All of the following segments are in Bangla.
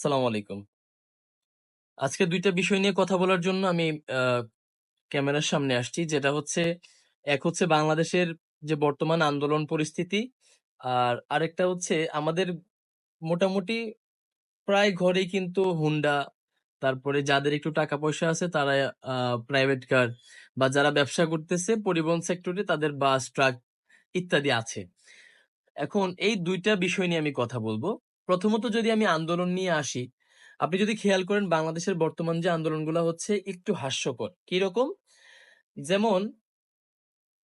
আসসালামু আলাইকুম। আজকে ২ টা বিষয় নিয়ে কথা বলার জন্য আমি আ ক্যামেরার সামনে আসছি। যেটা হচ্ছে, এক হচ্ছে বাংলাদেশের যে বর্তমান আন্দোলন পরিস্থিতি। আর আরেকটা হচ্ছে আমাদের মোটামুটি প্রায় ঘরেই কিন্তু হুন্ডা, তারপরে যাদের একটু টাকা পয়সা আছে তারা আ প্রাইভেট কার, বা যারা ব্যবসা করতেছে পরিবহন সেক্টরে তাদের বাস, ট্রাক ইত্যাদি আছে। এখন এই ২ টা বিষয় নিয়ে আমি কথা বলব। প্রথমত যদি আমি আন্দোলন নিয়ে আসি, আপনি যদি খেয়াল করেন বাংলাদেশের বর্তমান যে আন্দোলনগুলা হচ্ছে একটু হাস্যকর। কিরকম? যেমন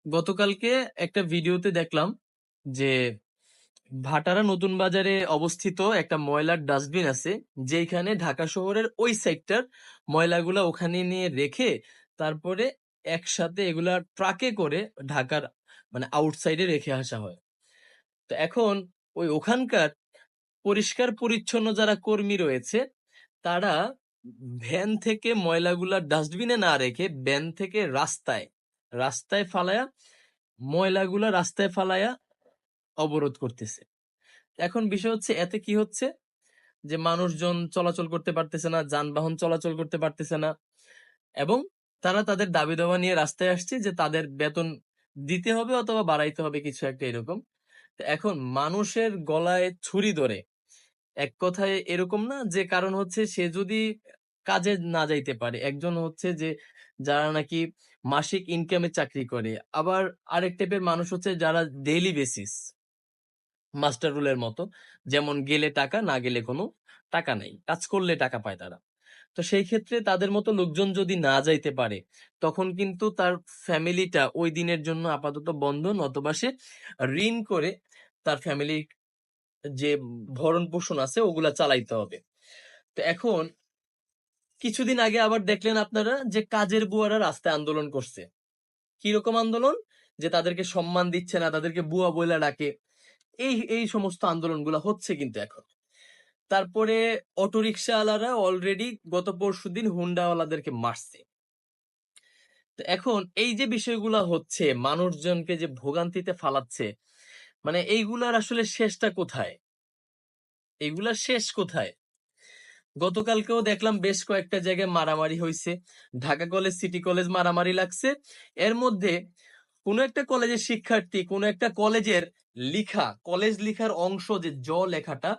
গতকালকে একটা ভিডিওতে দেখলাম যে ভাটারা নতুন বাজারে অবস্থিত একটা ময়লার ডাস্টবিন আছে, যেইখানে ঢাকা শহরের ওই সাইডটার ময়লাগুলা ওখানে নিয়ে রেখে তারপরে একসাথে এগুলা ট্রাকে করে ঢাকার আউটসাইডে রেখে আসা হয়। তো এখন ওখানকার পরিষ্কার পরিচ্ছন্ন যারা কর্মী রয়েছে তারা ভ্যান থেকে ময়লাগুলা ডাস্টবিনে না রেখে ভ্যান থেকে রাস্তায় রাস্তায় ফালায়া ময়লাগুলা রাস্তায় ফালায়া অবরোধ করতেছে। এখন বিষয় হচ্ছে, এতে কি হচ্ছে যে মানুষজন চলাচল করতে পারতেছে না, যানবাহন চলাচল করতে পারতেছে না, এবং তারা তাদের দাবি দাওয়া নিয়ে রাস্তায় আসছে যে তাদের বেতন দিতে হবে অথবা বাড়াইতে হবে, কিছু একটা এরকম। তো এখন মানুষের গলায় ছুরি ধরে, এক কথায় এরকম না যে, কারণ হচ্ছে সে যদি কাজে না যাইতে পারে, একজন হচ্ছে যে যারা নাকি মাসিক ইনকামে চাকরি করে, আবার আরেক টাইপের মানুষ হচ্ছে যারা ডেইলি বেসিস, মাস্টার রুলের মতো, যেমন গেলে টাকা, না গেলে কোনো টাকা নাই, কাজ করলে টাকা পায় তারা। তো সেই ক্ষেত্রে তাদের মতো লোকজন যদি না যাইতে পারে, তখন কিন্তু তার ফ্যামিলিটা ওই দিনের জন্য আপাতত বন্ধ, নতবা সে ঋণ করে তার ফ্যামিলি যে ভরণ পোষণ আছে ওগুলা চালাইতে হবে। তো এখন কিছুদিন আগে আবার দেখলেন আপনারা যে কাজের বুয়ারা রাস্তায় আন্দোলন করছে। কিরকম আন্দোলন? যে তাদেরকে সম্মান দিচ্ছে না, তাদেরকে বুয়া বইলা ডাকে। এই সমস্ত আন্দোলনগুলা হচ্ছে কিন্তু এখন। তারপরে অটোরিকশাওয়ালারা অলরেডি গত পরশুদিন হুন্ডাওয়ালাদেরকে মারছে। তো এখন এই যে বিষয়গুলা হচ্ছে, মানুষজনকে যে ভোগান্তিতে ফালাচ্ছে, এইগুলার আসলে শেষটা কোথায়? এগুলার শেষ কোথায়? গতকালকেও দেখলাম বেশ কয়েকটা জায়গায় মারামারি হইছে। ঢাকা কলেজ, সিটি কলেজ মারামারি লাগছে। এর মধ্যে কোন একটা কলেজের শিক্ষার্থী কোন একটা কলেজের কলেজ লিখার অংশ, যে লেখাটা,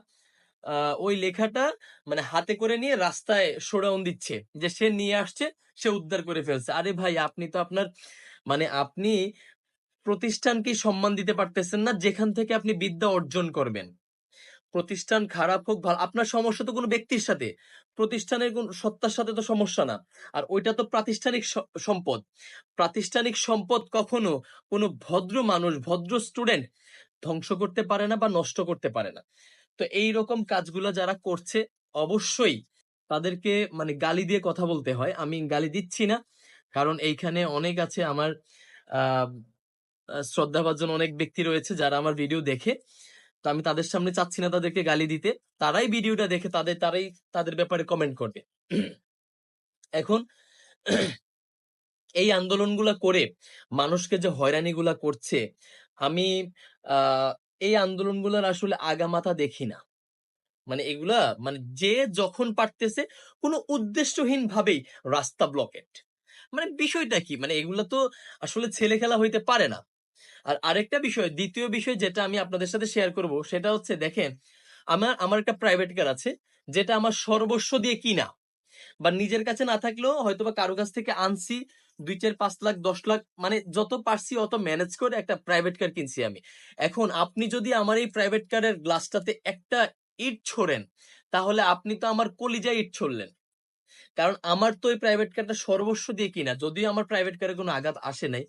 ওই লেখাটা হাতে করে নিয়ে রাস্তায় শোডাউন দিচ্ছে, যে সে নিয়ে আসছে, সে উদ্ধার করে ফেলছে। আরে ভাই, আপনি তো আপনার আপনি প্রতিষ্ঠানকে সম্মান দিতে পারতেছেন না যেখান থেকে আপনি বিদ্যা অর্জন করবেন। প্রতিষ্ঠান খারাপ হোক ভালো, আপনার সমস্যা তো কোনো ব্যক্তির সাথে, প্রতিষ্ঠানের কোন সত্তার সাথে তো সমস্যা না। আর ওইটা তো প্রাতিষ্ঠানিক সম্পদ। প্রাতিষ্ঠানিক সম্পদ কখনো কোনো ভদ্র মানুষ, ভদ্র স্টুডেন্ট ধ্বংস করতে পারে না বা নষ্ট করতে পারে না। তো এই রকম কাজগুলো যারা করছে, অবশ্যই তাদেরকে গালি দিয়ে কথা বলতে হয়। আমি গালি দিচ্ছি না, কারণ এইখানে অনেক আছে আমার আহ শ্রদ্ধাভাজন অনেক ব্যক্তি রয়েছে যারা আমার ভিডিও দেখে। তো আমি তাদের সামনে চাচ্ছি না তাদেরকে গালি দিতে। তারাই ভিডিওটা দেখে তারাই তাদের ব্যাপারে কমেন্ট করবে। এখন এই আন্দোলনগুলা করে মানুষকে যে হয়রানিগুলা করছে, আমি আহ এই আন্দোলনগুলার আসলে আগামাথা দেখি না। এগুলা যে যখন পারতেছে কোনো উদ্দেশ্যহীন ভাবেই রাস্তা ব্লকেট। বিষয়টা কি? এগুলা তো আসলে ছেলে খেলা হইতে পারে না। আর আরেকটা বিষয়, দ্বিতীয় বিষয় যেটা আমি আপনাদের সাথে শেয়ার করব, সেটা হচ্ছে, দেখেন, আমার আমার একটা প্রাইভেট কার আছে, যেটা আমার সর্বস্ব দিয়ে কিনা, বা নিজের কাছে না থাকলেও হয়তোবা কারো কাছ থেকে আনছি। ২, ৪, ৫ লাখ, ১০ লাখ, যত পারছি অত ম্যানেজ করে একটা প্রাইভেট কার কিনছি আমি। এখন আপনি যদি আমার এই প্রাইভেট কারের গ্লাসটাতে একটা ইট ছোড়েন, তাহলে আপনি তো আমার কলিজায় ইট ছুড়লেন। কারণ আমার তো এই প্রাইভেট কারটা সর্বস্ব দিয়ে কিনা, যদিও আমার প্রাইভেট কারে কোনো আঘাত আসে নাই।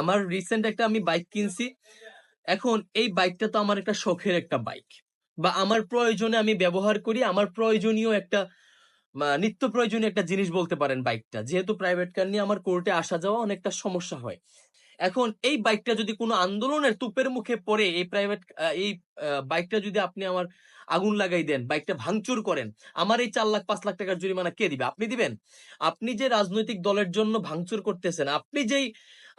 আমার রিসেন্ট একটা আমি বাইক কিনছি। এখন এই বাইকটা তো আমার একটা শখের একটা বাইক, বা আমার প্রয়োজনে আমি ব্যবহার করি, আমার প্রয়োজনীয় একটা নিত্য প্রয়োজনীয় একটা জিনিস বলতে পারেন বাইকটা। যেহেতু প্রাইভেট কার নিয়ে আমার কোর্টে আসা যাওয়া অনেকটা সমস্যা হয়। এখন এই বাইকটা যদি কোনো আন্দোলনের তুপের মুখে পড়ে, এই বাইকটা যদি আপনি আমার আগুন লাগাই দেন, বাইকটা ভাঙচুর করেন, আমার এই ৪ লাখ ৫ লাখ টাকার জরিমানা কে দিবে? আপনি দিবেন? আপনি যে রাজনৈতিক দলের জন্য ভাঙচুর করতেছেন,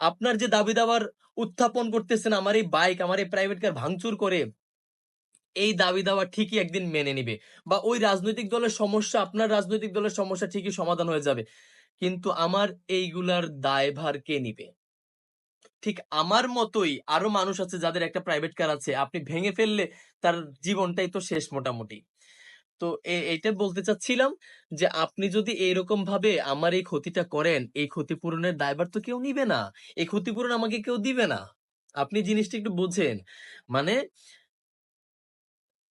আপনার যে দাবি দাওয়ার উত্থাপন করতেছেন, আমার এই বাইক, আমার এই প্রাইভেট কার ভাঙচুর করে এই দাবি দাওয়া ঠিকই একদিন মেনে নিবে, বা ওই রাজনৈতিক দলের সমস্যা আপনার রাজনৈতিক দলের সমস্যা ঠিকই সমাধান হয়ে যাবে। কিন্তু আমার এইগুলার দায়ভার কে নিবে? ঠিক আমার মতোই আরো মানুষ আছে যাদের একটা প্রাইভেট কার আছে, আপনি ভেঙে ফেললে তার জীবনটাই তো শেষ মোটামুটি। তো এইটা বলতে চাচ্ছিলাম যে আপনি যদি এইরকম ভাবে আমার এই ক্ষতিটা করেন, এই ক্ষতিপূরণের দায়ভার তো কেউ নিবে না। এই ক্ষতিপূরণ আমাকে কেউ দিবে না। আপনি জিনিসটা একটু বোঝেন। মানে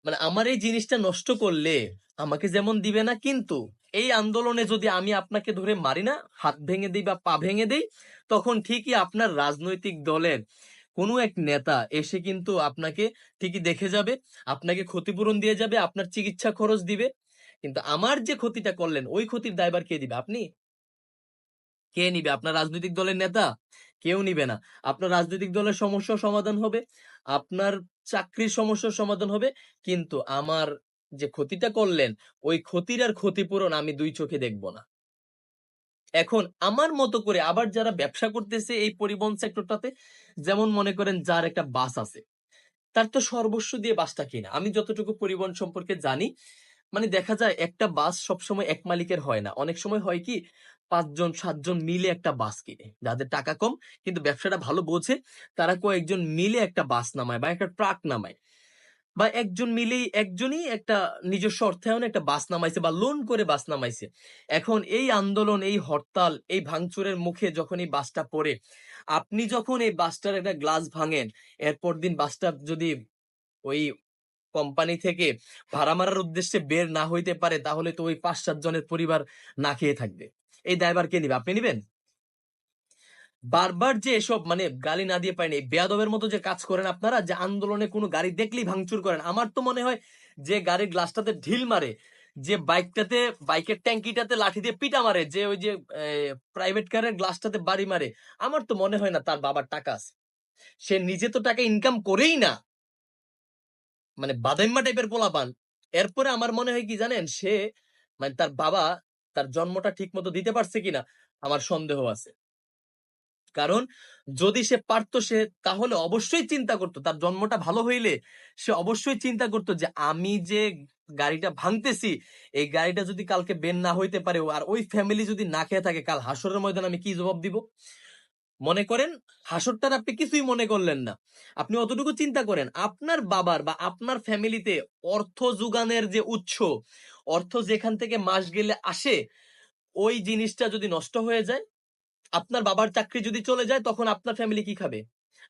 মানে আমার এই জিনিসটা নষ্ট করলে আমাকে যেমন দিবে না, কিন্তু এই আন্দোলনে যদি আমি আপনাকে ধরে মারি না, হাত ভেঙে দিই বা পা ভেঙে দেই, তখন ঠিকই আপনার রাজনৈতিক দলের কোনো এক নেতা এসে কিন্তু আপনাকে ঠিকই দেখে যাবে, আপনাকে ক্ষতিপূরণ দিয়ে যাবে, আপনার চিকিৎসা খরচ দিবে। কিন্তু আমার যে ক্ষতিটা করলেন ওই ক্ষতির দায়ভার কে দিবে? আপনি। কে নিবে? আপনার রাজনৈতিক দলের নেতা? কেউ নিবে না। আপনার রাজনৈতিক দলের সমস্যার সমাধান হবে, আপনার চাকরির সমস্যার সমাধান হবে, কিন্তু আমার যে ক্ষতিটা করলেন ওই ক্ষতির আর ক্ষতিপূরণ আমি দুই চোখে দেখব না। এখন আমার মতো করে আবার যারা ব্যবসা করতেছে এই পরিবহন সেক্টরটাতে, যেমন মনে করেন যার একটা বাস আছে, তার তো সর্বস্ব দিয়ে বাসটা কিনা। আমি যতটুকু পরিবহন সম্পর্কে জানি, মানে দেখা যায় একটা বাস সবসময় এক মালিকের হয় না। অনেক সময় হয় কি ৫ জন ৭ জন মিলে একটা বাস কিনে। যাদের টাকা কম কিন্তু ব্যবসাটা ভালো বোঝে, তারা কয়েকজন মিলে একটা বাস নামায় বা একটা ট্রাক নামায়। বা একজন মিলেই একজনই একটা নিজস্ব অর্থায়নে একটা বাস নামাইছে বা লোন করে বাস নামাইছে। এখন এই আন্দোলন, এই হরতাল, এই ভাঙচুরের মুখে যখন এই বাসটা পড়ে, আপনি যখন এই বাসটার একটা গ্লাস ভাঙেন, এরপর দিন বাসটা যদি ওই কোম্পানি থেকে ভাড়া মারার উদ্দেশ্যে বের না হইতে পারে, তাহলে তো ওই ৫-৭ জনের পরিবার না খেয়ে থাকবে। এই দায়ভার কে নিবে? আপনি নিবেন? বারবার যে এসব মানে গালি না দিয়ে পারেন, এই বেয়াদবের মতো যে কাজ করেন আপনারা, যে আন্দোলনে কোনো গাড়ি দেখলেই ভাঙচুর করেন। আমার তো মনে হয় যে গাড়ির গ্লাসটাতে ঢিল মারে, যে বাইকটাতে বাইকের ট্যাঙ্কিটাতে লাঠি দিয়ে পিটা মারে, যে ওই যে প্রাইভেট কারের গ্লাসটাতে বাড়ি মারে, আমার তো মনে হয় না তার বাবার টাকা আছে। সে নিজে তো টাকা ইনকাম করেই না। মানে বাদাইম্মা টাইপের পোলাপান। এরপরে আমার মনে হয় কি জানেন? সে মানে তার বাবা তার জন্মটা ঠিক মতো দিতে পারছে কিনা আমার সন্দেহ আছে। কারণ যদি সে পারতো, সে তাহলে অবশ্যই চিন্তা করতো, তার জন্মটা ভালো হইলে সে অবশ্যই চিন্তা করতো যে আমি যে গাড়িটা ভাঙতেছি, এই গাড়িটা যদি কালকে বের না হইতে পারে আর ওই ফ্যামিলি যদি না খেয়ে থাকে, কাল হাসরের ময়দানে আমি কি জবাব দিব? মনে করেন হাসরটার আপনি কিছুই মনে করলেন না। আপনি অতটুকু চিন্তা করেন আপনার বাবার বা আপনার ফ্যামিলিতে অর্থ যোগানের যে উৎস, অর্থ যেখান থেকে মাস গেলে আসে, ওই জিনিসটা যদি নষ্ট হয়ে যায়, আপনার বাবার চাকরি যদি চলে যায়, তখন আপনার ফ্যামিলি কি খাবে?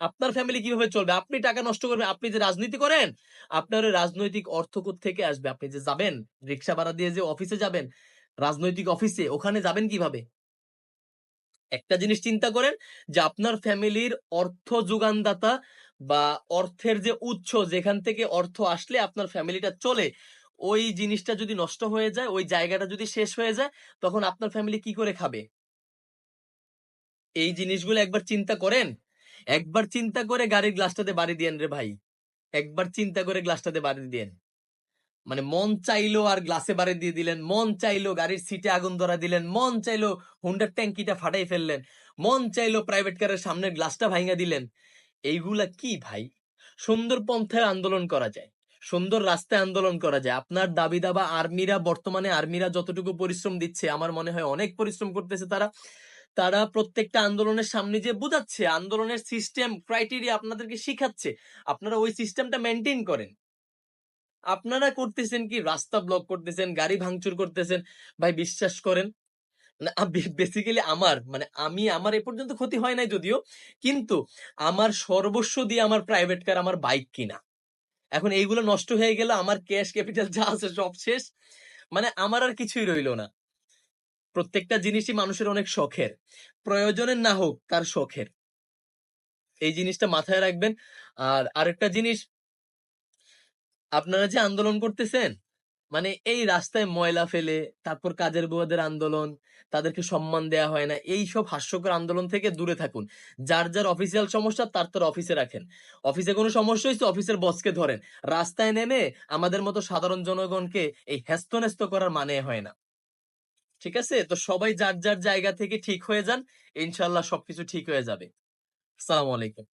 আপনার ফ্যামিলি কিভাবে চলবে? আপনি টাকা নষ্ট করবেন, আপনি যে রাজনীতি করেন, আপনার ওই রাজনৈতিক অর্থ থেকে আসবে? আপনি যে যাবেন রিক্সা ভাড়া দিয়ে যে অফিসে যাবেন, রাজনৈতিক অফিসে, ওখানে যাবেন কিভাবে? একটা জিনিস চিন্তা করেন যে আপনার ফ্যামিলির অর্থ যোগানদাতা বা অর্থের যে উৎস, যেখান থেকে অর্থ আসলে আপনার ফ্যামিলিটা চলে, ওই জিনিসটা যদি নষ্ট হয়ে যায়, ওই জায়গাটা যদি শেষ হয়ে যায়, তখন আপনার ফ্যামিলি কি করে খাবে? এই জিনিসগুলো একবার চিন্তা করেন। একবার চিন্তা করে গাড়ির গ্লাসটাতে বাড়ি দিয়েন রে ভাই। একবার চিন্তা করে গ্লাসটাতে বাড়ি দিয়েন। মানে মন চাইলো আর গ্লাসে বাড়ি দিয়ে দিলেন, মন চাইলো গাড়ির সিটে আগুন ধরা দিলেন, মন চাইলো হুন্ডার ট্যাঙ্কিটা ফাটাই ফেললেন, মন চাইলো প্রাইভেট কারের সামনের গ্লাসটা ভাঙা দিলেন। এইগুলা কি ভাই? সুন্দর পন্থায় আন্দোলন করা যায়, সুন্দর রাস্তায় আন্দোলন করা যায়। আপনার দাবি দাবা আর্মিরা, বর্তমানে আর্মিরা যতটুকু পরিশ্রম দিচ্ছে, আমার মনে হয় অনেক পরিশ্রম করতেছে তারা। তারা প্রত্যেকটা আন্দোলনের সামনে যে বুঝাচ্ছে, আন্দোলনের সিস্টেম ক্রাইটেরিয়া আপনাদেরকে শিখাচ্ছে, আপনারা ওই সিস্টেমটা মেনটেন করেন। আপনারা করতেছেন কি? রাস্তা ব্লক করতেছেন, গাড়ি ভাঙচুর করতেছেন। ভাই বিশ্বাস করেন, মানে বেসিক্যালি আমার মানে আমি আমার এ পর্যন্ত ক্ষতি হয় নাই যদিও, কিন্তু আমার সর্বস্ব দিয়ে আমার প্রাইভেট কার, আমার বাইক কিনা। এখন এইগুলো নষ্ট হয়ে গেলে আমার ক্যাশ ক্যাপিটাল যা আছে সব শেষ। মানে আমার আর কিছুই রইলো না। প্রত্যেকটা জিনিসই মানুষের অনেক শখের, প্রয়োজনের না হোক তার শখের। এই জিনিসটা মাথায় রাখবেন। আর আরেকটা জিনিস, আপনারা যে আন্দোলন করতেছেন, মানে এই রাস্তায় ময়লা ফেলে, তারপর কাজের বুয়াদের আন্দোলন, তাদেরকে সম্মান দেয়া হয় না, এইসব হাস্যকর আন্দোলন থেকে দূরে থাকুন। যার যার অফিসিয়াল সমস্যা তার তার অফিসে রাখেন। অফিসে কোনো সমস্যা হয়েছে অফিসের বসকে ধরেন। রাস্তায় নেমে আমাদের মতো সাধারণ জনগণকে এই হেস্তনেস্ত করার মানে হয় না। ঠিক আছে? তো সবাই যার যার জায়গা থেকে ঠিক হয়ে যান, ইনশাল্লাহ সবকিছু ঠিক হয়ে যাবে। আসসালামু আলাইকুম।